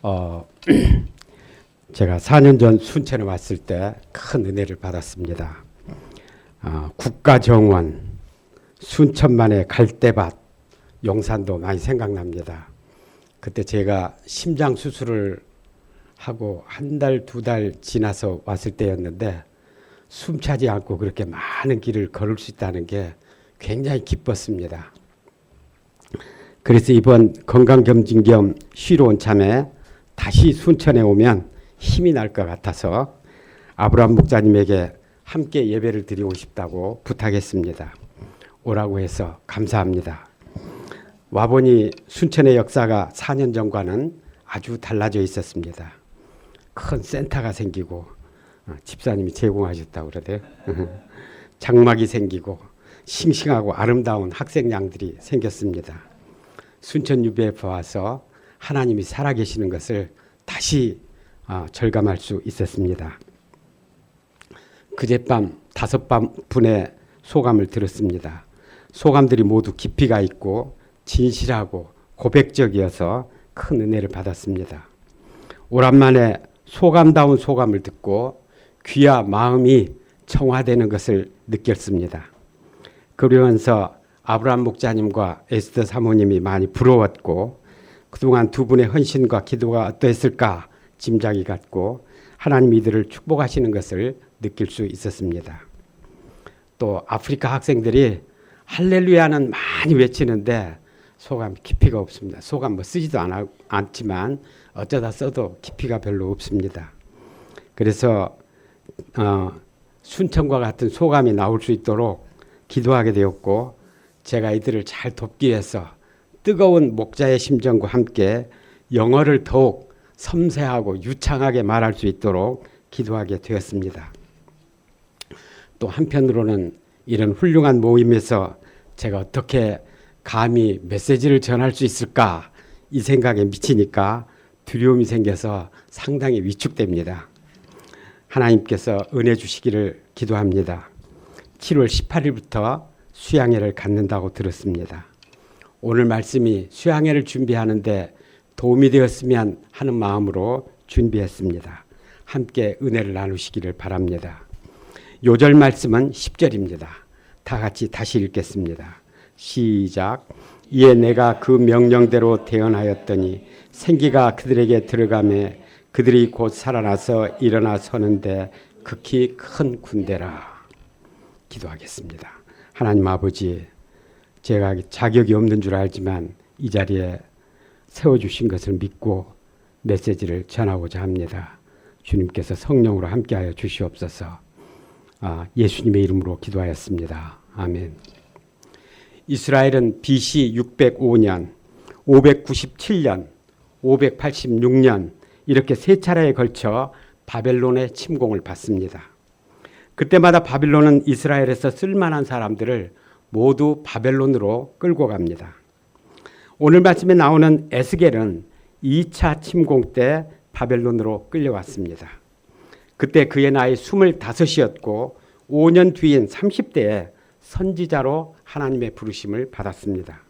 어, 제가 4년 전 순천에 왔을 때 큰 은혜를 받았습니다. 국가정원, 순천만의 갈대밭, 용산도 많이 생각납니다. 그때 제가 심장 수술을 하고 한 달, 두 달 지나서 왔을 때였는데 숨차지 않고 그렇게 많은 길을 걸을 수 있다는 게 굉장히 기뻤습니다. 그래서 이번 건강검진 겸 쉬러 온 참에 다시 순천에 오면 힘이 날 것 같아서 아브라함 목사님에게 함께 예배를 드리고 싶다고 부탁했습니다. 오라고 해서 감사합니다. 와보니 순천의 역사가 4년 전과는 아주 달라져 있었습니다. 큰 센터가 생기고 집사님이 제공하셨다고 그러대요. 장막이 생기고 싱싱하고 아름다운 학생양들이 생겼습니다. 순천 유배에 와서 하나님이 살아계시는 것을 다시 절감할 수 있었습니다. 그젯밤 5분의 소감을 들었습니다. 소감들이 모두 깊이가 있고 진실하고 고백적이어서 큰 은혜를 받았습니다. 오랜만에 소감다운 소감을 듣고 귀와 마음이 청화되는 것을 느꼈습니다. 그러면서 아브라함 목사님과 에스더 사모님이 많이 부러웠고 그동안 두 분의 헌신과 기도가 어떠했을까 짐작이 갔고 하나님 이들을 축복하시는 것을 느낄 수 있었습니다. 또 아프리카 학생들이 할렐루야는 많이 외치는데 소감 깊이가 없습니다. 소감 쓰지도 않지만 어쩌다 써도 깊이가 별로 없습니다. 그래서 순천과 같은 소감이 나올 수 있도록 기도하게 되었고 제가 이들을 잘 돕기 위해서 뜨거운 목자의 심정과 함께 영어를 더욱 섬세하고 유창하게 말할 수 있도록 기도하게 되었습니다. 또 한편으로는 이런 훌륭한 모임에서 제가 어떻게 감히 메시지를 전할 수 있을까 이 생각에 미치니까 두려움이 생겨서 상당히 위축됩니다. 하나님께서 은혜 주시기를 기도합니다. 7월 18일부터 수양회를 갖는다고 들었습니다. 오늘 말씀이 수양회를 준비하는데 도움이 되었으면 하는 마음으로 준비했습니다. 함께 은혜를 나누시기를 바랍니다. 요절 말씀은 10절입니다. 다 같이 다시 읽겠습니다. 시작. 이에 내가 그 명령대로 대언하였더니 생기가 그들에게 들어가매 그들이 곧 살아나서 일어나 서는데 극히 큰 군대라. 기도하겠습니다. 하나님 아버지, 제가 자격이 없는 줄 알지만 이 자리에 세워주신 것을 믿고 메시지를 전하고자 합니다. 주님께서 성령으로 함께하여 주시옵소서. 예수님의 이름으로 기도하였습니다. 아멘. 이스라엘은 BC 605년, 597년, 586년 이렇게 세 차례에 걸쳐 바벨론의 침공을 받습니다. 그때마다 바벨론은 이스라엘에서 쓸만한 사람들을 모두 바벨론으로 끌고 갑니다. 오늘 말씀에 나오는 에스겔은 2차 침공 때 바벨론으로 끌려왔습니다. 그때 그의 나이 25이었고 5년 뒤인 30대에 선지자로 하나님의 부르심을 받았습니다.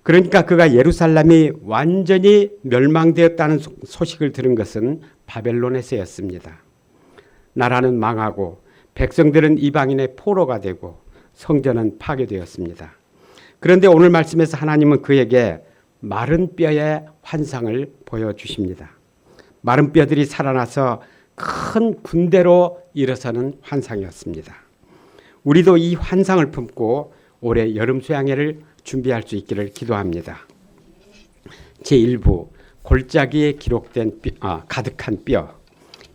그러니까 그가 예루살렘이 완전히 멸망되었다는 소식을 들은 것은 바벨론에서였습니다. 나라는 망하고 백성들은 이방인의 포로가 되고 성전은 파괴되었습니다. 그런데 오늘 말씀에서 하나님은 그에게 마른 뼈의 환상을 보여주십니다. 마른 뼈들이 살아나서 큰 군대로 일어서는 환상이었습니다. 우리도 이 환상을 품고 올해 여름 수양회를 준비할 수 있기를 기도합니다. 제1부 골짜기에 기록된 가득한 뼈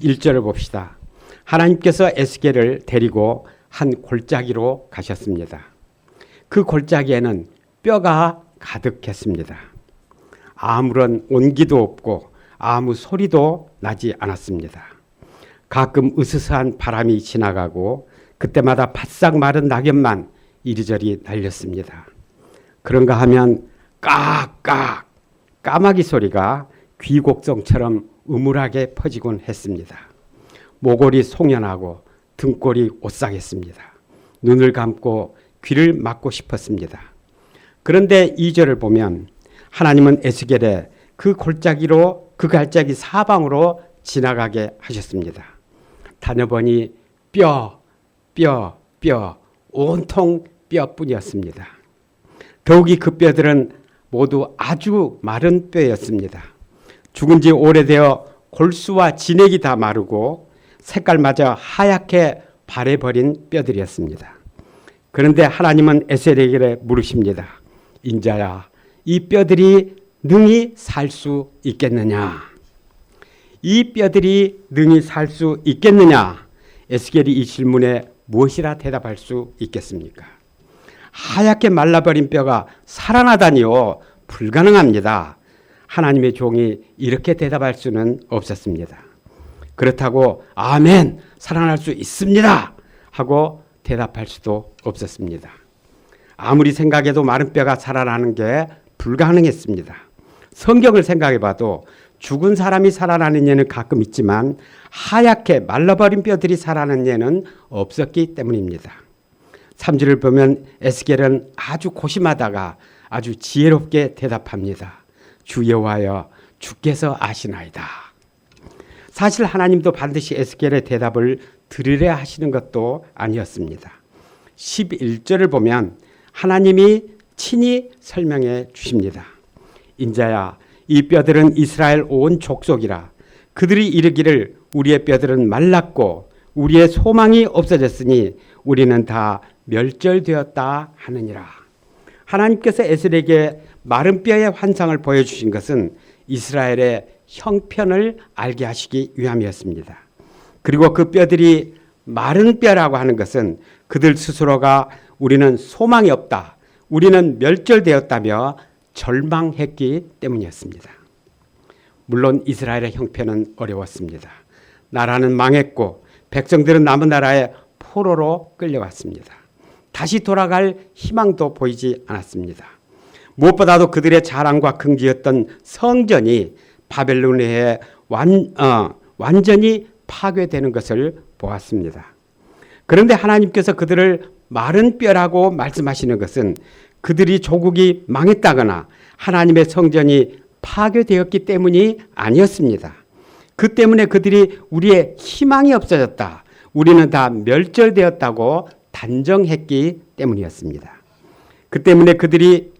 1절을 봅시다. 하나님께서 에스겔을 데리고 한 골짜기로 가셨습니다. 그 골짜기에는 뼈가 가득했습니다. 아무런 온기도 없고 아무 소리도 나지 않았습니다. 가끔 으스스한 바람이 지나가고 그때마다 바싹 마른 낙엽만 이리저리 날렸습니다. 그런가 하면 깍깍 까마귀 소리가 귀곡성처럼 음울하게 퍼지곤 했습니다. 모골이 송연하고 등골이 오싹했습니다. 눈을 감고 귀를 막고 싶었습니다. 그런데 2절을 보면 하나님은 에스겔에 그 갈짝이 사방으로 지나가게 하셨습니다. 다녀보니 뼈, 온통 뼈뿐이었습니다. 더욱이 그 뼈들은 모두 아주 마른 뼈였습니다. 죽은 지 오래되어 골수와 진액이 다 마르고 색깔마저 하얗게 바래버린 뼈들이었습니다. 그런데 하나님은 에셀에게 물으십니다. 인자야, 이 뼈들이 능히 살 수 있겠느냐? 이 뼈들이 능히 살 수 있겠느냐? 에스겔이 이 질문에 무엇이라 대답할 수 있겠습니까? 하얗게 말라버린 뼈가 살아나다니요, 불가능합니다. 하나님의 종이 이렇게 대답할 수는 없었습니다. 그렇다고 아멘, 살아날 수 있습니다 하고 대답할 수도 없었습니다. 아무리 생각해도 마른 뼈가 살아나는 게 불가능했습니다. 성경을 생각해봐도 죽은 사람이 살아나는 예는 가끔 있지만 하얗게 말라버린 뼈들이 살아나는 예는 없었기 때문입니다. 3절을 보면 에스겔은 아주 고심하다가 아주 지혜롭게 대답합니다. 주 여호와여, 주께서 아시나이다. 사실 하나님도 반드시 에스겔의 대답을 들으려 하시는 것도 아니었습니다. 11절을 보면 하나님이 친히 설명해 주십니다. 인자야, 이 뼈들은 이스라엘 온 족속이라. 그들이 이르기를 우리의 뼈들은 말랐고 우리의 소망이 없어졌으니 우리는 다 멸절되었다 하느니라. 하나님께서 에스겔에게 마른 뼈의 환상을 보여주신 것은 이스라엘의 형편을 알게 하시기 위함이었습니다. 그리고 그 뼈들이 마른 뼈라고 하는 것은 그들 스스로가 우리는 소망이 없다, 우리는 멸절되었다며 절망했기 때문이었습니다. 물론 이스라엘의 형편은 어려웠습니다. 나라는 망했고 백성들은 남은 나라에 포로로 끌려왔습니다. 다시 돌아갈 희망도 보이지 않았습니다. 무엇보다도 그들의 자랑과 긍지였던 성전이 바벨론에 완전히 파괴되는 것을 보았습니다. 그런데 하나님께서 그들을 마른 뼈라고 말씀하시는 것은 그들이 조국이 망했다거나 하나님의 성전이 파괴되었기 때문이 아니었습니다. 그 때문에 그들이 우리의 희망이 없어졌다, 우리는 다 멸절되었다고 단정했기 때문이었습니다. 그 때문에 그들이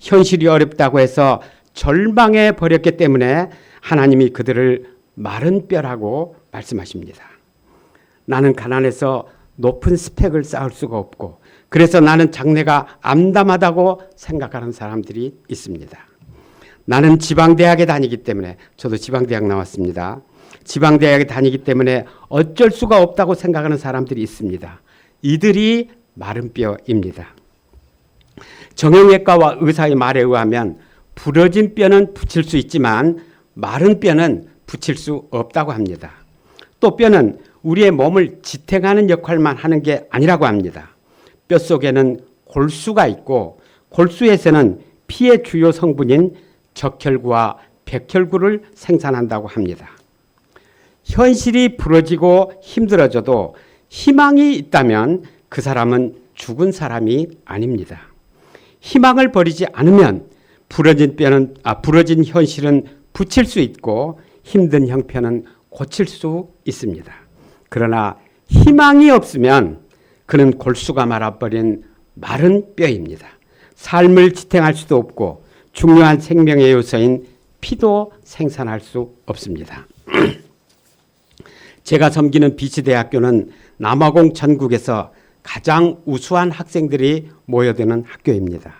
현실이 어렵다고 해서 절망해 버렸기 때문에 하나님이 그들을 마른 뼈라고 말씀하십니다. 나는 가난해서 높은 스펙을 쌓을 수가 없고 그래서 나는 장래가 암담하다고 생각하는 사람들이 있습니다. 나는 지방대학에 다니기 때문에, 저도 지방대학 나왔습니다. 지방대학에 다니기 때문에 어쩔 수가 없다고 생각하는 사람들이 있습니다. 이들이 마른 뼈입니다. 정형외과와 의사의 말에 의하면 부러진 뼈는 붙일 수 있지만 마른 뼈는 붙일 수 없다고 합니다. 또 뼈는 우리의 몸을 지탱하는 역할만 하는 게 아니라고 합니다. 뼈 속에는 골수가 있고 골수에서는 피의 주요 성분인 적혈구와 백혈구를 생산한다고 합니다. 현실이 부러지고 힘들어져도 희망이 있다면 그 사람은 죽은 사람이 아닙니다. 희망을 버리지 않으면 부러진 현실은 붙일 수 있고 힘든 형편은 고칠 수 있습니다. 그러나 희망이 없으면 그는 골수가 말아버린 마른 뼈입니다. 삶을 지탱할 수도 없고 중요한 생명의 요소인 피도 생산할 수 없습니다. 제가 섬기는 비치대학교는 남아공 전국에서 가장 우수한 학생들이 모여드는 학교입니다.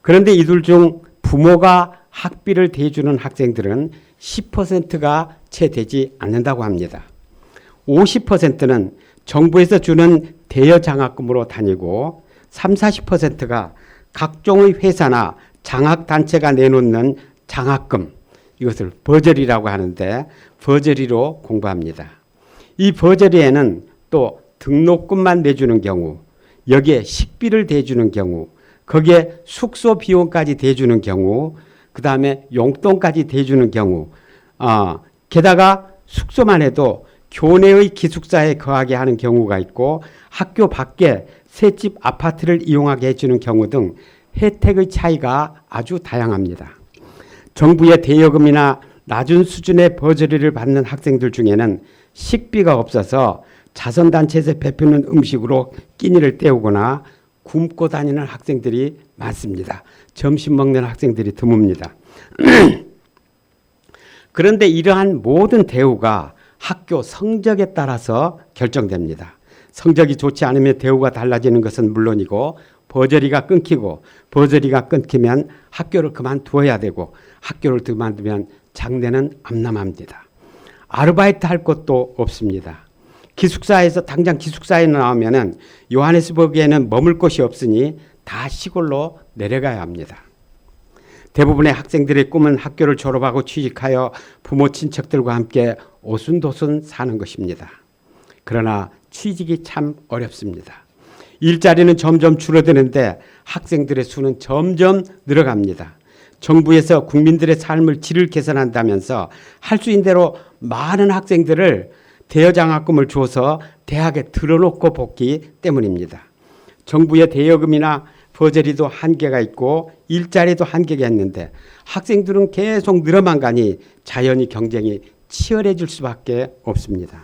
그런데 이들 중 부모가 학비를 대주는 학생들은 10%가 채 되지 않는다고 합니다. 50%는 정부에서 주는 대여 장학금으로 다니고 30-40%가 각종의 회사나 장학단체가 내놓는 장학금, 이것을 버저리라고 하는데 버저리로 공부합니다. 이 버저리에는 또 등록금만 내주는 경우, 여기에 식비를 대주는 경우, 거기에 숙소 비용까지 대주는 경우, 그 다음에 용돈까지 대주는 경우, 게다가 숙소만 해도 교내의 기숙사에 거하게 하는 경우가 있고 학교 밖에 새집 아파트를 이용하게 해주는 경우 등 혜택의 차이가 아주 다양합니다. 정부의 대여금이나 낮은 수준의 버저리를 받는 학생들 중에는 식비가 없어서 자선단체에서 베푸는 음식으로 끼니를 때우거나 굶고 다니는 학생들이 많습니다. 점심 먹는 학생들이 드뭅니다. 그런데 이러한 모든 대우가 학교 성적에 따라서 결정됩니다. 성적이 좋지 않으면 대우가 달라지는 것은 물론이고 버저리가 끊기면 학교를 그만두어야 되고 학교를 그만두면 장래는 암담합니다. 아르바이트 할 것도 없습니다. 기숙사에서 당장 기숙사에 나오면은 요하네스버그에는 머물 곳이 없으니 다 시골로 내려가야 합니다. 대부분의 학생들의 꿈은 학교를 졸업하고 취직하여 부모 친척들과 함께 오순도순 사는 것입니다. 그러나 취직이 참 어렵습니다. 일자리는 점점 줄어드는데 학생들의 수는 점점 늘어갑니다. 정부에서 국민들의 삶을 질을 개선한다면서 할 수 있는 대로 많은 학생들을 대여장학금을 줘서 대학에 들어놓고 복귀 때문입니다. 정부의 대여금이나 버저리도 한계가 있고 일자리도 한계가 있는데 학생들은 계속 늘어만 가니 자연히 경쟁이 치열해질 수밖에 없습니다.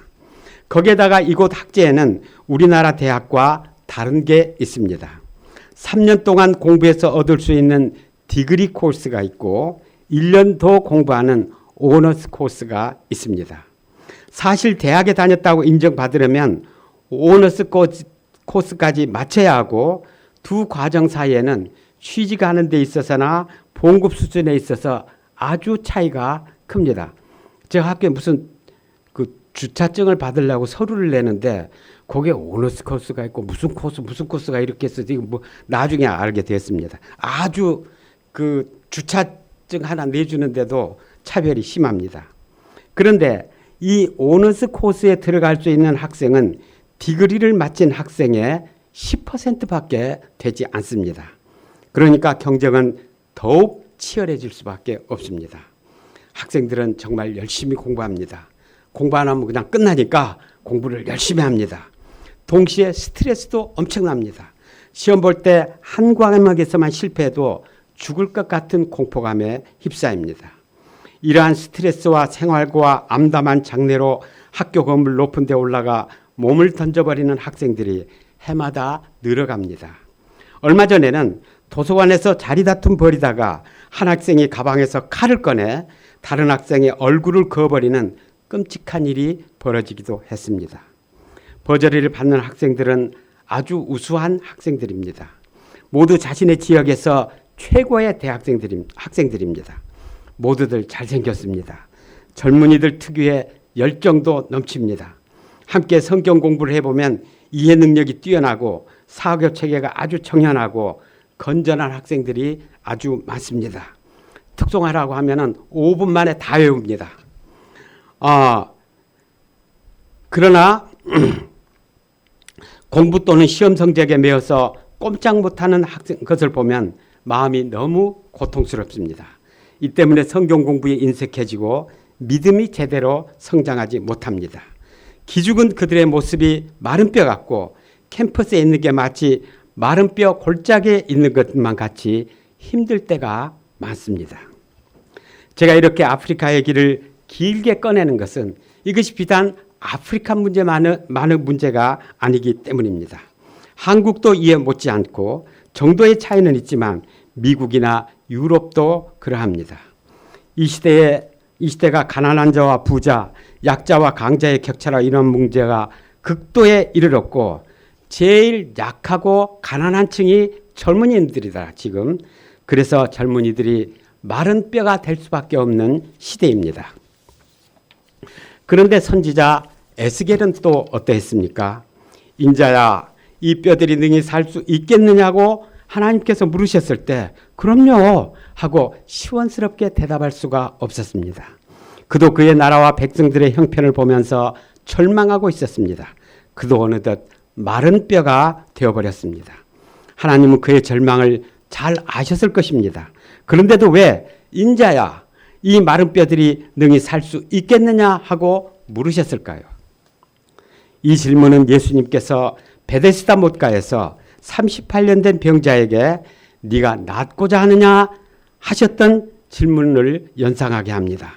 거기에다가 이곳 학제에는 우리나라 대학과 다른 게 있습니다. 3년 동안 공부해서 얻을 수 있는 디그리 코스가 있고 1년 더 공부하는 오너스 코스가 있습니다. 사실 대학에 다녔다고 인정받으려면 오너스 코스까지 마쳐야 하고 두 과정 사이에는 취직하는 데 있어서나 봉급 수준에 있어서 아주 차이가 큽니다. 제가 학교에 무슨 그 주차증을 받으려고 서류를 내는데 거기에 오너스 코스가 있고 무슨 코스가 이렇게 있어서 뭐 나중에 알게 됐습니다. 아주 그 주차증 하나 내주는데도 차별이 심합니다. 그런데 이 오너스 코스에 들어갈 수 있는 학생은 디그리를 마친 학생의 10%밖에 되지 않습니다. 그러니까 경쟁은 더욱 치열해질 수밖에 없습니다. 학생들은 정말 열심히 공부합니다. 공부 안 하면 그냥 끝나니까 공부를 열심히 합니다. 동시에 스트레스도 엄청납니다. 시험 볼 때 한 과목에서만 실패해도 죽을 것 같은 공포감에 휩싸입니다. 이러한 스트레스와 생활고와 암담한 장래로 학교 건물 높은 데 올라가 몸을 던져버리는 학생들이 해마다 늘어갑니다. 얼마 전에는 도서관에서 자리다툼 벌이다가 한 학생이 가방에서 칼을 꺼내 다른 학생의 얼굴을 그어버리는 끔찍한 일이 벌어지기도 했습니다. 버저리를 받는 학생들은 아주 우수한 학생들입니다. 모두 자신의 지역에서 최고의 학생들입니다. 모두들 잘생겼습니다. 젊은이들 특유의 열정도 넘칩니다. 함께 성경 공부를 해보면 이해 능력이 뛰어나고 사고 체계가 아주 청연하고 건전한 학생들이 아주 많습니다. 특송하라고 하면은 5분 만에 다 외웁니다. 그러나 공부 또는 시험 성적에 매여서 꼼짝 못하는 것을 보면 마음이 너무 고통스럽습니다. 이 때문에 성경 공부에 인색해지고 믿음이 제대로 성장하지 못합니다. 기죽은 그들의 모습이 마른 뼈 같고 캠퍼스에 있는 게 마치 마른 뼈 골짜기에 있는 것만 같이 힘들 때가 많습니다. 제가 이렇게 아프리카의 길을 길게 꺼내는 것은 이것이 비단 아프리카 문제만의 문제가 아니기 때문입니다. 한국도 이에 못지않고 정도의 차이는 있지만 미국이나 유럽도 그러합니다. 이 시대가 가난한 자와 부자, 약자와 강자의 격차로 이런 문제가 극도에 이르렀고 제일 약하고 가난한 층이 젊은이들이다 지금. 그래서 젊은이들이 마른 뼈가 될 수밖에 없는 시대입니다. 그런데 선지자 에스겔은 또 어떠했습니까? 인자야, 이 뼈들이 능히 살 수 있겠느냐고 하나님께서 물으셨을 때 그럼요 하고 시원스럽게 대답할 수가 없었습니다. 그도 그의 나라와 백성들의 형편을 보면서 절망하고 있었습니다. 그도 어느덧 마른 뼈가 되어버렸습니다. 하나님은 그의 절망을 잘 아셨을 것입니다. 그런데도 왜 인자야 이 마른 뼈들이 능히 살 수 있겠느냐 하고 물으셨을까요? 이 질문은 예수님께서 베데스다 못가에서 38년 된 병자에게 네가 낫고자 하느냐 하셨던 질문을 연상하게 합니다.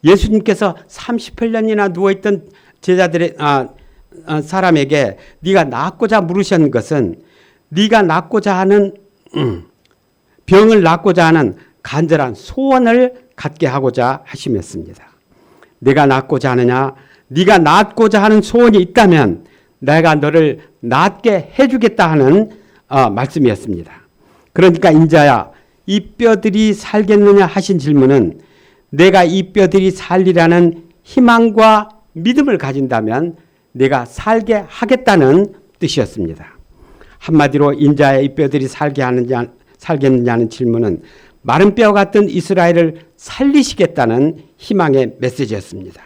예수님께서 38년이나 누워있던 제자들의 사람에게 네가 낫고자 물으신 것은 네가 낫고자 하는 병을 낫고자 하는 간절한 소원을 갖게 하고자 하심이었습니다. 네가 낫고자 하느냐? 네가 낫고자 하는 소원이 있다면 내가 너를 낫게 해주겠다 하는 말씀이었습니다. 그러니까 인자야 이 뼈들이 살겠느냐 하신 질문은 내가 이 뼈들이 살리라는 희망과 믿음을 가진다면 내가 살게 하겠다는 뜻이었습니다. 한마디로 인자의 이 뼈들이 살겠느냐는 질문은 마른 뼈 같은 이스라엘을 살리시겠다는 희망의 메시지였습니다.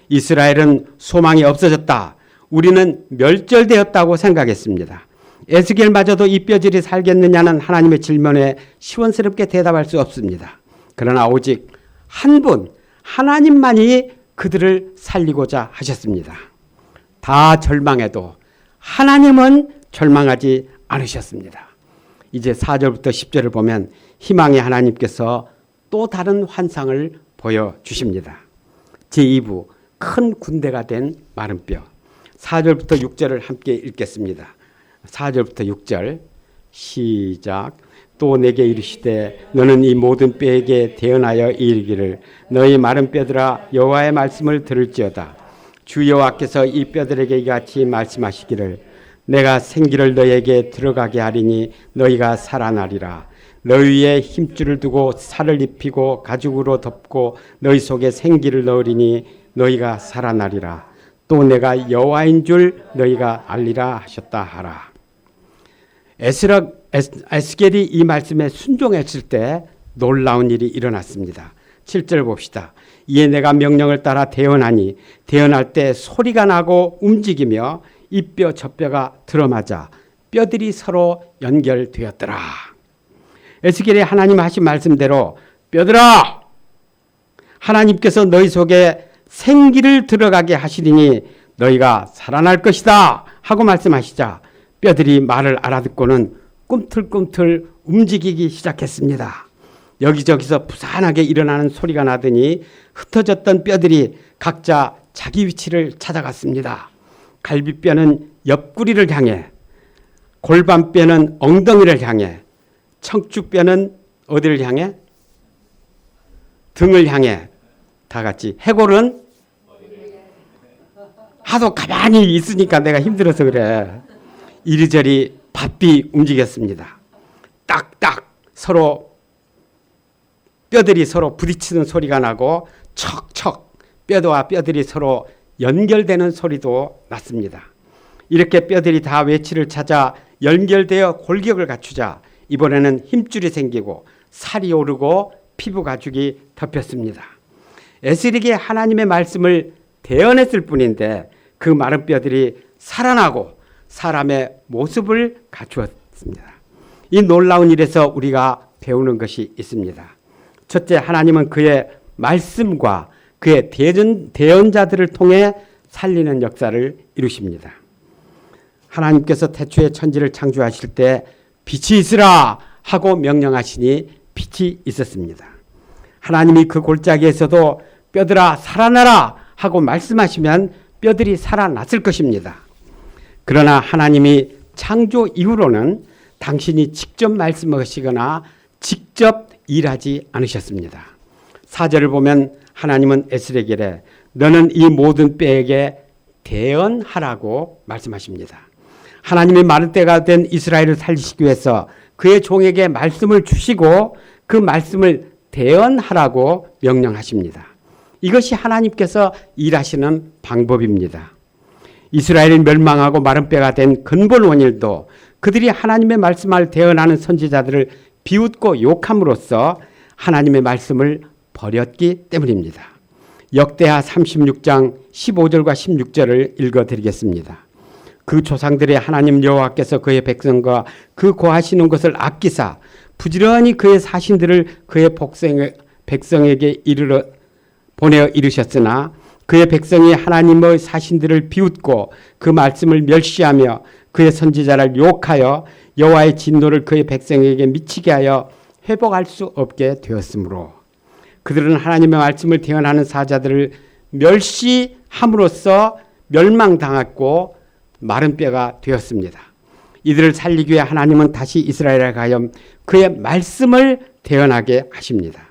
이스라엘은 소망이 없어졌다. 우리는 멸절되었다고 생각했습니다. 에스겔마저도 이 뼈들이 살겠느냐는 하나님의 질문에 시원스럽게 대답할 수 없습니다. 그러나 오직 한 분, 하나님만이 그들을 살리고자 하셨습니다. 다 절망해도 하나님은 절망하지 않으셨습니다. 이제 4절부터 10절을 보면 희망의 하나님께서 또 다른 환상을 보여주십니다. 제2부 큰 군대가 된 마른 뼈. 4절부터 6절을 함께 읽겠습니다. 4절부터 6절 시작. 또 내게 이르시되 너는 이 모든 뼈에게 대언하여 이르기를 너희 마른 뼈들아 여호와의 말씀을 들을지어다. 주 여호와께서 이 뼈들에게 이같이 말씀하시기를 내가 생기를 너희에게 들어가게 하리니 너희가 살아나리라. 너희 위에 힘줄을 두고 살을 입히고 가죽으로 덮고 너희 속에 생기를 넣으리니 너희가 살아나리라. 또 내가 여호와인 줄 너희가 알리라 하셨다 하라. 에스겔이 이 말씀에 순종했을 때 놀라운 일이 일어났습니다. 7절 봅시다. 이에 내가 명령을 따라 대언하니 대언할 때 소리가 나고 움직이며 이 뼈 저 뼈가 들어맞아 뼈들이 서로 연결되었더라. 에스겔이 하나님 하신 말씀대로 뼈들아 하나님께서 너희 속에 생기를 들어가게 하시리니 너희가 살아날 것이다 하고 말씀하시자 뼈들이 말을 알아듣고는 꿈틀꿈틀 움직이기 시작했습니다. 여기저기서 부산하게 일어나는 소리가 나더니 흩어졌던 뼈들이 각자 자기 위치를 찾아갔습니다. 갈비뼈는 옆구리를 향해, 골반뼈는 엉덩이를 향해, 척추뼈는 어디를 향해? 등을 향해. 다 같이. 해골은 하도 가만히 있으니까 내가 힘들어서 그래. 이리저리 바삐 움직였습니다. 딱딱 서로 뼈들이 서로 부딪히는 소리가 나고 척척 뼈와 뼈들이 서로 연결되는 소리도 났습니다. 이렇게 뼈들이 다 외치를 찾아 연결되어 골격을 갖추자 이번에는 힘줄이 생기고 살이 오르고 피부 가죽이 덮였습니다. 에스겔이 하나님의 말씀을 대언했을 뿐인데 그 마른 뼈들이 살아나고 사람의 모습을 갖추었습니다. 이 놀라운 일에서 우리가 배우는 것이 있습니다. 첫째, 하나님은 그의 말씀과 그의 대언자들을 통해 살리는 역사를 이루십니다. 하나님께서 태초에 천지를 창조하실 때 빛이 있으라 하고 명령하시니 빛이 있었습니다. 하나님이 그 골짜기에서도 뼈들아 살아나라 하고 말씀하시면 뼈들이 살아났을 것입니다. 그러나 하나님이 창조 이후로는 당신이 직접 말씀하시거나 직접 일하지 않으셨습니다. 4절을 보면 하나님은 에스겔에게 너는 이 모든 뼈에게 대언하라고 말씀하십니다. 하나님이 마른 뼈가 된 이스라엘을 살리시기 위해서 그의 종에게 말씀을 주시고 그 말씀을 대언하라고 명령하십니다. 이것이 하나님께서 일하시는 방법입니다. 이스라엘이 멸망하고 마른 뼈가 된 근본 원인도 그들이 하나님의 말씀을 대언하는 선지자들을 비웃고 욕함으로써 하나님의 말씀을 버렸기 때문입니다. 역대하 36장 15절과 16절을 읽어드리겠습니다. 그 조상들의 하나님 여호와께서 그의 백성과 그 거하시는 것을 아끼사 부지런히 그의 사신들을 그의 백성에게 보내어 이르셨으나 그의 백성이 하나님의 사신들을 비웃고 그 말씀을 멸시하며 그의 선지자를 욕하여 여호와의 진노를 그의 백성에게 미치게 하여 회복할 수 없게 되었으므로 그들은 하나님의 말씀을 대언하는 사자들을 멸시함으로써 멸망당했고 마른 뼈가 되었습니다. 이들을 살리기 위해 하나님은 다시 이스라엘에 가염 그의 말씀을 대언하게 하십니다.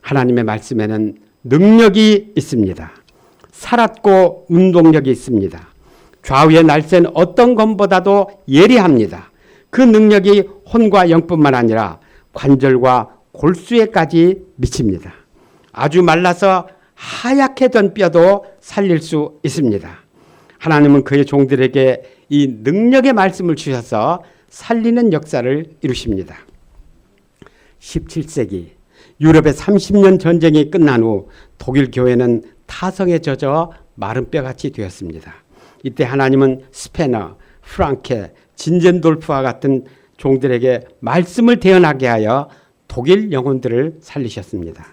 하나님의 말씀에는 능력이 있습니다. 살았고 운동력이 있습니다. 좌우의 날쌘 어떤 것보다도 예리합니다. 그 능력이 혼과 영뿐만 아니라 관절과 골수에까지 미칩니다. 아주 말라서 하얗게 된 뼈도 살릴 수 있습니다. 하나님은 그의 종들에게 이 능력의 말씀을 주셔서 살리는 역사를 이루십니다. 17세기 유럽의 30년 전쟁이 끝난 후 독일 교회는 타성에 젖어 마른 뼈같이 되었습니다. 이때 하나님은 스페너, 프랑케, 진젠돌프와 같은 종들에게 말씀을 대언하게 하여 독일 영혼들을 살리셨습니다.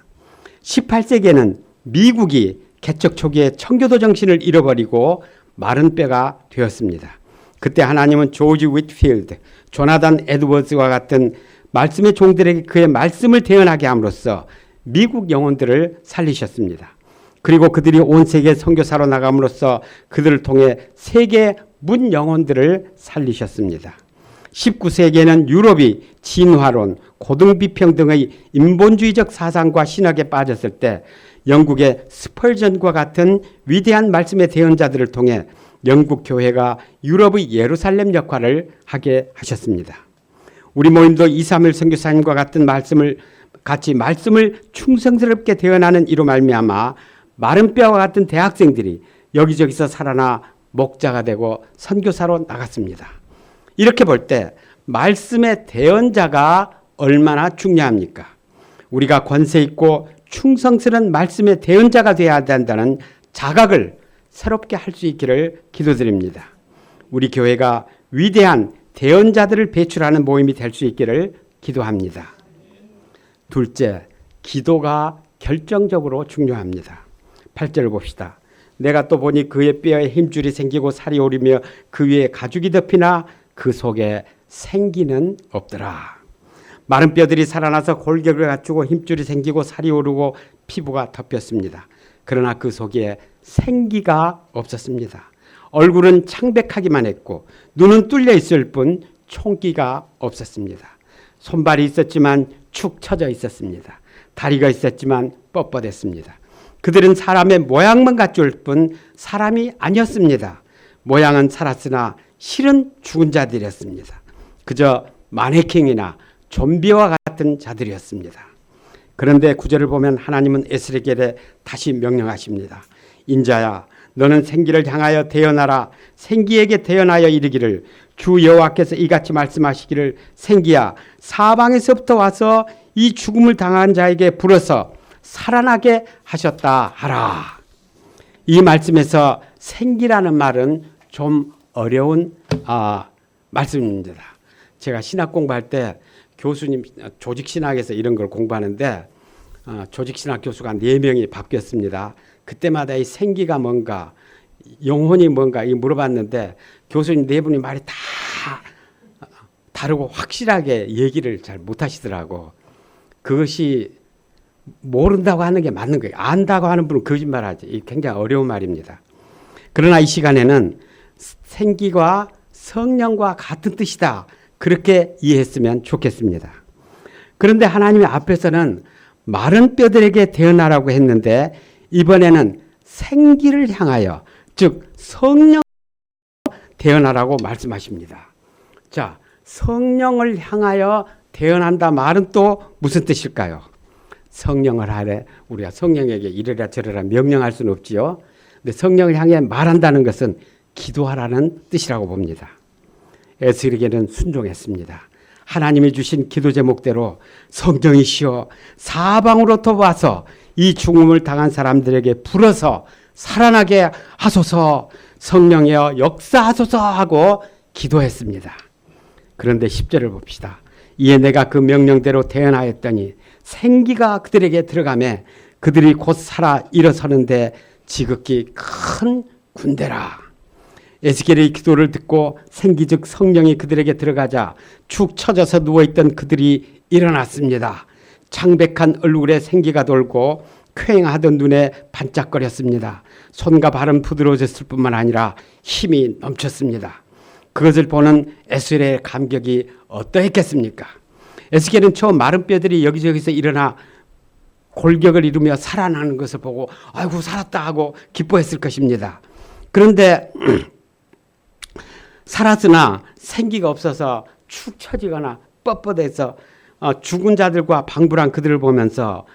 18세기에는 미국이 개척 초기에 청교도 정신을 잃어버리고 마른 뼈가 되었습니다. 그때 하나님은 조지 위트필드, 조나단 에드워즈와 같은 말씀의 종들에게 그의 말씀을 대언하게 함으로써 미국 영혼들을 살리셨습니다. 그리고 그들이 온 세계 선교사로 나감으로써 그들을 통해 세계 문 영혼들을 살리셨습니다. 19세기에는 유럽이 진화론, 고등비평 등의 인본주의적 사상과 신학에 빠졌을 때 영국의 스펄전과 같은 위대한 말씀의 대언자들을 통해 영국 교회가 유럽의 예루살렘 역할을 하게 하셨습니다. 우리 모임도 231 선교사님과 같은 말씀을 충성스럽게 대언하는 이로 말미암아 마른 뼈와 같은 대학생들이 여기저기서 살아나 목자가 되고 선교사로 나갔습니다. 이렇게 볼 때 말씀의 대언자가 얼마나 중요합니까? 우리가 권세 있고 충성스러운 말씀의 대언자가 되어야 된다는 자각을 새롭게 할 수 있기를 기도드립니다. 우리 교회가 위대한 대언자들을 배출하는 모임이 될 수 있기를 기도합니다. 둘째, 기도가 결정적으로 중요합니다. 8절을 봅시다. 내가 또 보니 그의 뼈에 힘줄이 생기고 살이 오르며 그 위에 가죽이 덮이나 그 속에 생기는 없더라. 마른 뼈들이 살아나서 골격을 갖추고 힘줄이 생기고 살이 오르고 피부가 덮였습니다. 그러나 그 속에 생기가 없었습니다. 얼굴은 창백하기만 했고 눈은 뚫려 있을 뿐 총기가 없었습니다. 손발이 있었지만 축 처져 있었습니다. 다리가 있었지만 뻣뻣했습니다. 그들은 사람의 모양만 갖출 뿐 사람이 아니었습니다. 모양은 살았으나 실은 죽은 자들이었습니다. 그저 마네킹이나 좀비와 같은 자들이었습니다. 그런데 9절을 보면 하나님은 에스겔에 다시 명령하십니다. 인자야, 너는 생기를 향하여 대언하라. 생기에게 대언하여 이르기를 주 여호와께서 이같이 말씀하시기를 생기야, 사방에서부터 와서 이 죽음을 당한 자에게 불어서 살아나게 하셨다 하라. 이 말씀에서 생기라는 말은 좀 어려운 말씀입니다. 제가 신학 공부할 때 교수님 조직신학에서 이런 걸 공부하는데 조직신학 교수가 4명이 바뀌었습니다. 그때마다 이 생기가 뭔가 영혼이 뭔가 이 물어봤는데 교수님 4분이 말이 다 다르고 확실하게 얘기를 잘 못하시더라고. 그것이 모른다고 하는 게 맞는 거예요. 안다고 하는 분은 거짓말하지. 이 굉장히 어려운 말입니다. 그러나 이 시간에는 생기와 성령과 같은 뜻이다. 그렇게 이해했으면 좋겠습니다. 그런데 하나님의 앞에서는 마른 뼈들에게 대언하라고 했는데 이번에는 생기를 향하여 즉 성령 대언하라고 말씀하십니다. 자, 성령을 향하여 대언한다 말은 또 무슨 뜻일까요? 성령을 하래 우리가 성령에게 이래라 저래라 명령할 수는 없지요. 근데 성령을 향해 말한다는 것은 기도하라는 뜻이라고 봅니다. 에스겔에게는 순종했습니다. 하나님이 주신 기도 제목대로 성령이시여 사방으로부터 와서 이 죽음을 당한 사람들에게 불어서 살아나게 하소서, 성령이여 역사하소서 하고 기도했습니다. 그런데 10절을 봅시다. 이에 내가 그 명령대로 대언하였더니 생기가 그들에게 들어가매 그들이 곧 살아 일어서는데 지극히 큰 군대라. 에스겔의 기도를 듣고 생기 즉 성령이 그들에게 들어가자 축 처져서 누워있던 그들이 일어났습니다. 창백한 얼굴에 생기가 돌고 쾌행하던 눈에 반짝거렸습니다. 손과 발은 부드러워졌을 뿐만 아니라 힘이 넘쳤습니다. 그것을 보는 에스겔의 감격이 어떠했겠습니까? 에스겔은 처음 마른 뼈들이 여기저기서 일어나 골격을 이루며 살아나는 것을 보고 아이고 살았다 하고 기뻐했을 것입니다. 그런데 살았으나 생기가 없어서 축 처지거나 뻣뻣해서 죽은 자들과 방불한 그들을 보면서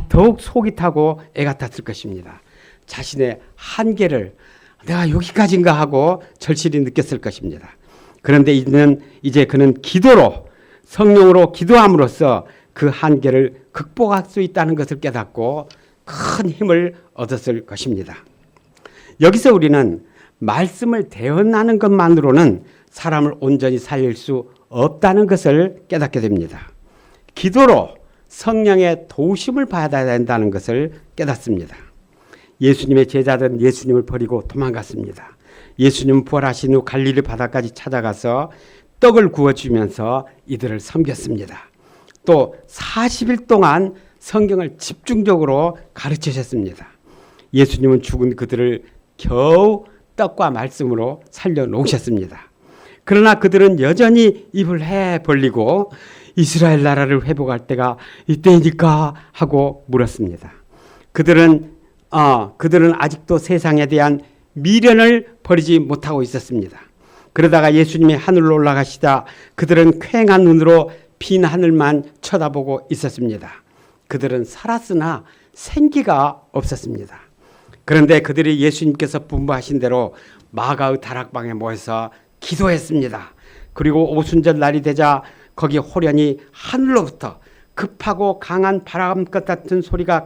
더욱 속이 타고 애가 탔을 것입니다. 자신의 한계를 내가 여기까지인가 하고 절실히 느꼈을 것입니다. 그런데 이제 그는 기도로 성령으로 기도함으로써 그 한계를 극복할 수 있다는 것을 깨닫고 큰 힘을 얻었을 것입니다. 여기서 우리는 말씀을 대언하는 것만으로는 사람을 온전히 살릴 수 없다는 것을 깨닫게 됩니다. 기도로 성령의 도우심을 받아야 된다는 것을 깨닫습니다. 예수님의 제자들은 예수님을 버리고 도망갔습니다. 예수님은 부활하신 후 갈릴리 바다까지 찾아가서 떡을 구워주면서 이들을 섬겼습니다. 또 40일 동안 성경을 집중적으로 가르치셨습니다. 예수님은 죽은 그들을 겨우 떡과 말씀으로 살려놓으셨습니다. 그러나 그들은 여전히 입을 해 벌리고 이스라엘 나라를 회복할 때가 이때이니까 하고 물었습니다. 그들은 아직도 세상에 대한 미련을 버리지 못하고 있었습니다. 그러다가 예수님이 하늘로 올라가시다 그들은 쾌행한 눈으로 빈 하늘만 쳐다보고 있었습니다. 그들은 살았으나 생기가 없었습니다. 그런데 그들이 예수님께서 분부하신 대로 마가의 다락방에 모여서 기도했습니다. 그리고 오순절 날이 되자 거기 호련히 하늘로부터 급하고 강한 바람것 같은 소리가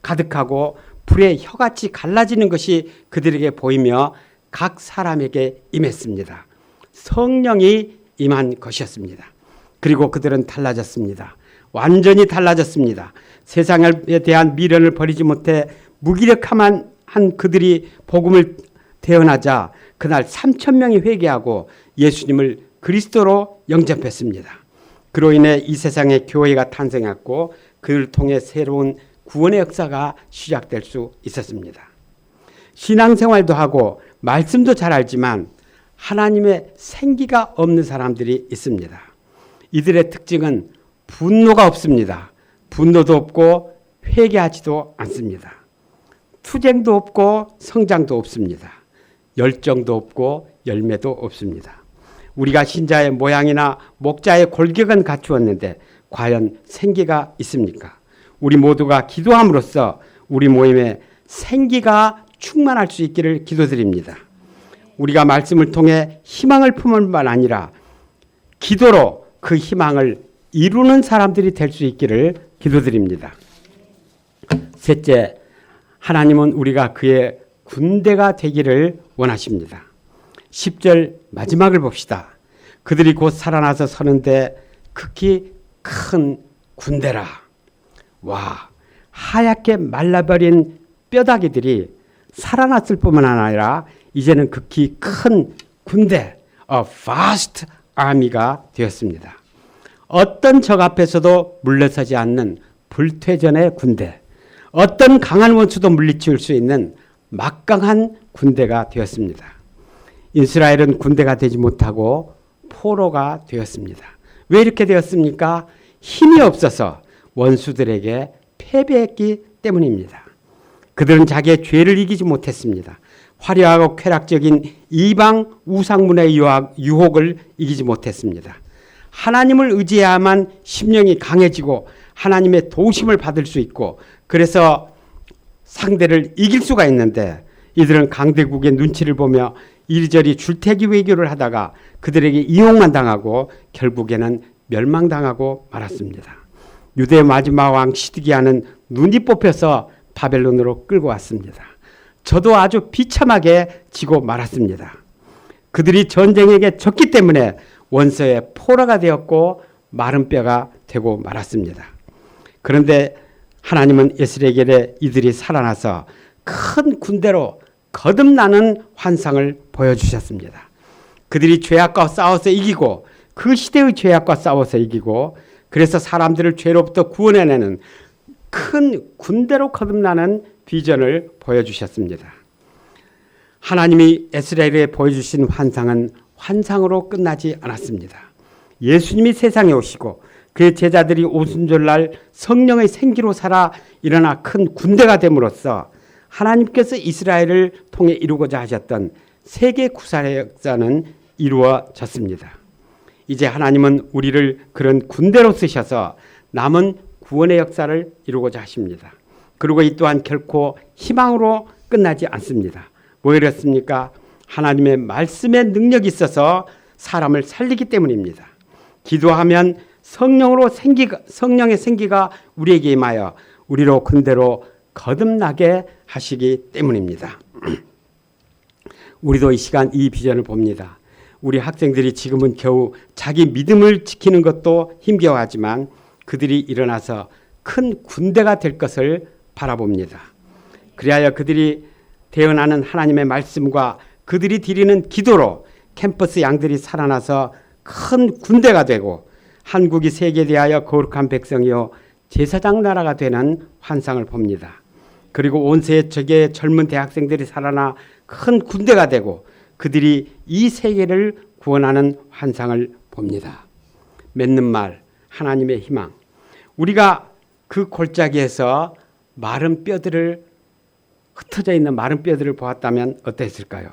가득하고 불의 혀같이 갈라지는 것이 그들에게 보이며 각 사람에게 임했습니다. 성령이 임한 것이었습니다. 그리고 그들은 달라졌습니다. 완전히 달라졌습니다. 세상에 대한 미련을 버리지 못해 무기력한 그들이 복음을 대언하자 그날 3,000명이 회개하고 예수님을 그리스도로 영접했습니다. 그로 인해 이 세상에 교회가 탄생했고 그를 통해 새로운 구원의 역사가 시작될 수 있었습니다. 신앙생활도 하고 말씀도 잘 알지만 하나님의 생기가 없는 사람들이 있습니다. 이들의 특징은 분노가 없습니다. 분노도 없고 회개하지도 않습니다. 투쟁도 없고 성장도 없습니다. 열정도 없고 열매도 없습니다. 우리가 신자의 모양이나 목자의 골격은 갖추었는데 과연 생기가 있습니까? 우리 모두가 기도함으로써 우리 모임에 생기가 충만할 수 있기를 기도드립니다. 우리가 말씀을 통해 희망을 품을 뿐만 아니라 기도로 그 희망을 이루는 사람들이 될 수 있기를 기도드립니다. 셋째, 하나님은 우리가 그의 군대가 되기를 원하십니다. 10절 마지막을 봅시다. 그들이 곧 살아나서 서는데 극히 큰 군대라. 와, 하얗게 말라버린 뼈다귀들이 살아났을 뿐만 아니라 이제는 극히 큰 군대, a vast army가 되었습니다. 어떤 적 앞에서도 물러서지 않는 불퇴전의 군대, 어떤 강한 원수도 물리칠 수 있는 막강한 군대가 되었습니다. 이스라엘은 군대가 되지 못하고 포로가 되었습니다. 왜 이렇게 되었습니까? 힘이 없어서 원수들에게 패배했기 때문입니다. 그들은 자기의 죄를 이기지 못했습니다. 화려하고 쾌락적인 이방 우상문화의 유혹을 이기지 못했습니다. 하나님을 의지해야만 심령이 강해지고 하나님의 도우심을 받을 수 있고 그래서 상대를 이길 수가 있는데 이들은 강대국의 눈치를 보며 이리저리 줄태기 외교를 하다가 그들에게 이용만 당하고 결국에는 멸망당하고 말았습니다. 유대 마지막 왕 시드기야는 눈이 뽑혀서 바벨론으로 끌고 왔습니다. 저도 아주 비참하게 지고 말았습니다. 그들이 전쟁에게 졌기 때문에 원수의 포로가 되었고 마른 뼈가 되고 말았습니다. 그런데 하나님은 에스겔에 이들이 살아나서 큰 군대로 거듭나는 환상을 보여주셨습니다. 그들이 죄악과 싸워서 이기고 그 시대의 죄악과 싸워서 이기고 그래서 사람들을 죄로부터 구원해내는 큰 군대로 거듭나는 비전을 보여주셨습니다. 하나님이 이스라엘에 보여주신 환상은 환상으로 끝나지 않았습니다. 예수님이 세상에 오시고 그의 제자들이 오순절날 성령의 생기로 살아 일어나 큰 군대가 됨으로써 하나님께서 이스라엘을 통해 이루고자 하셨던 세계 구사의 역사는 이루어졌습니다. 이제 하나님은 우리를 그런 군대로 쓰셔서 남은 구원의 역사를 이루고자 하십니다. 그리고 이 또한 결코 희망으로 끝나지 않습니다. 왜 이렇습니까? 하나님의 말씀의 능력이 있어서 사람을 살리기 때문입니다. 기도하면 성령의 생기가 우리에게 임하여 우리로 군대로 거듭나게 하시기 때문입니다. 우리도 이 시간 이 비전을 봅니다. 우리 학생들이 지금은 겨우 자기 믿음을 지키는 것도 힘겨워하지만 그들이 일어나서 큰 군대가 될 것을 바라봅니다. 그리하여 그들이 대언하는 하나님의 말씀과 그들이 드리는 기도로 캠퍼스 양들이 살아나서 큰 군대가 되고 한국이 세계에 대하여 거룩한 백성이요 제사장 나라가 되는 환상을 봅니다. 그리고 온 세계의 젊은 대학생들이 살아나 큰 군대가 되고 그들이 이 세계를 구원하는 환상을 봅니다. 맺는 말, 하나님의 희망. 우리가 그 골짜기에서 마른 뼈들을 흩어져 있는 마른 뼈들을 보았다면 어땠을까요?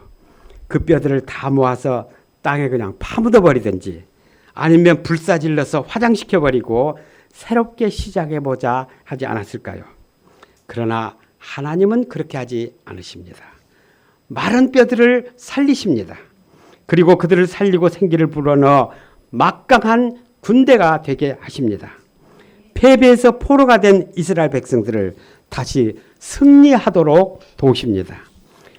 그 뼈들을 다 모아서 땅에 그냥 파묻어 버리든지 아니면 불사질러서 화장시켜 버리고 새롭게 시작해보자 하지 않았을까요? 그러나 하나님은 그렇게 하지 않으십니다. 마른 뼈들을 살리십니다. 그리고 그들을 살리고 생기를 불어넣어 막강한 군대가 되게 하십니다. 패배에서 포로가 된 이스라엘 백성들을 다시 승리하도록 도우십니다.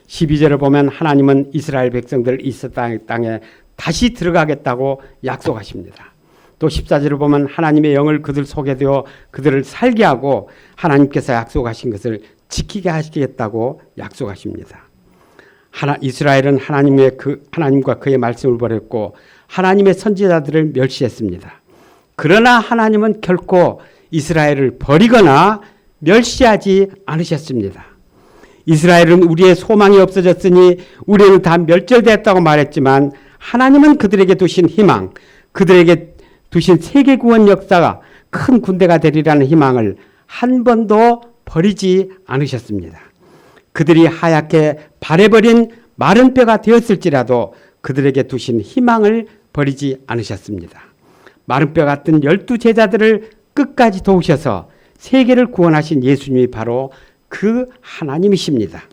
12절을 보면 하나님은 이스라엘 백성들을 이스라엘 땅에 다시 들어가겠다고 약속하십니다. 또 14절을 보면 하나님의 영을 그들 속에 두어 그들을 살게 하고 하나님께서 약속하신 것을 지키게 하시겠다고 약속하십니다. 이스라엘은 하나님과 그의 말씀을 버렸고 하나님의 선지자들을 멸시했습니다. 그러나 하나님은 결코 이스라엘을 버리거나 멸시하지 않으셨습니다. 이스라엘은 우리의 소망이 없어졌으니 우리는 다 멸절됐다고 말했지만 하나님은 그들에게 두신 희망, 그들에게 두신 세계 구원 역사가 큰 군대가 되리라는 희망을 한 번도 버리지 않으셨습니다. 그들이 하얗게 바래버린 마른 뼈가 되었을지라도 그들에게 두신 희망을 버리지 않으셨습니다. 마른 뼈 같은 12제자들을 끝까지 도우셔서 세계를 구원하신 예수님이 바로 그 하나님이십니다.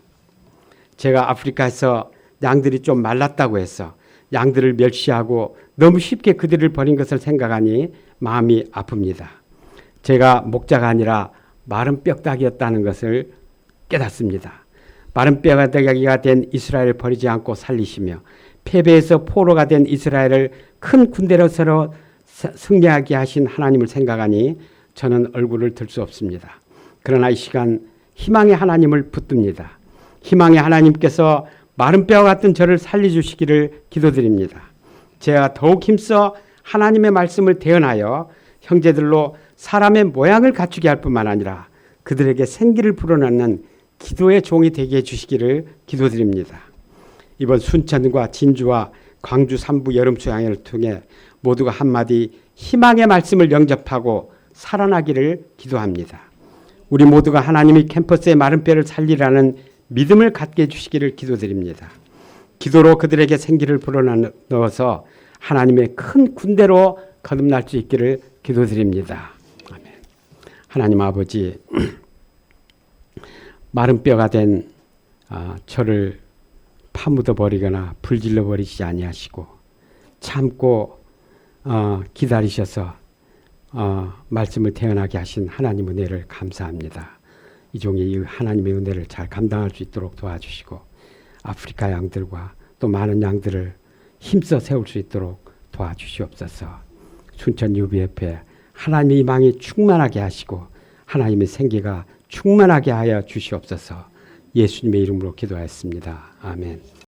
제가 아프리카에서 양들이 좀 말랐다고 해서 양들을 멸시하고 너무 쉽게 그들을 버린 것을 생각하니 마음이 아픕니다. 제가 목자가 아니라 마른 뼈다귀였다는 것을 깨닫습니다. 마른 뼈다귀가 된 이스라엘을 버리지 않고 살리시며 패배에서 포로가 된 이스라엘을 큰 군대로서 승리하게 하신 하나님을 생각하니 저는 얼굴을 들 수 없습니다. 그러나 이 시간 희망의 하나님을 붙듭니다. 희망의 하나님께서 마른 뼈와 같은 저를 살려주시기를 기도드립니다. 제가 더욱 힘써 하나님의 말씀을 대언하여 형제들로 사람의 모양을 갖추게 할 뿐만 아니라 그들에게 생기를 불어넣는 기도의 종이 되게 해주시기를 기도드립니다. 이번 순천과 진주와 광주 3부 여름 수양회를 통해 모두가 한마디 희망의 말씀을 영접하고 살아나기를 기도합니다. 우리 모두가 하나님이 캠퍼스의 마른 뼈를 살리라는 믿음을 갖게 해주시기를 기도드립니다. 기도로 그들에게 생기를 불어넣어서 하나님의 큰 군대로 거듭날 수 있기를 기도드립니다. 아멘. 하나님 아버지, 마른 뼈가 된 저를 파묻어 버리거나 불질러 버리지 아니하시고 참고 기다리셔서 말씀을 태어나게 하신 하나님 은혜를 감사합니다. 이 종이 하나님의 은혜를 잘 감당할 수 있도록 도와주시고 아프리카 양들과 또 많은 양들을 힘써 세울 수 있도록 도와주시옵소서. 순천 UBF에 하나님의 희망이 충만하게 하시고 하나님의 생기가 충만하게 하여 주시옵소서. 예수님의 이름으로 기도하였습니다. 아멘.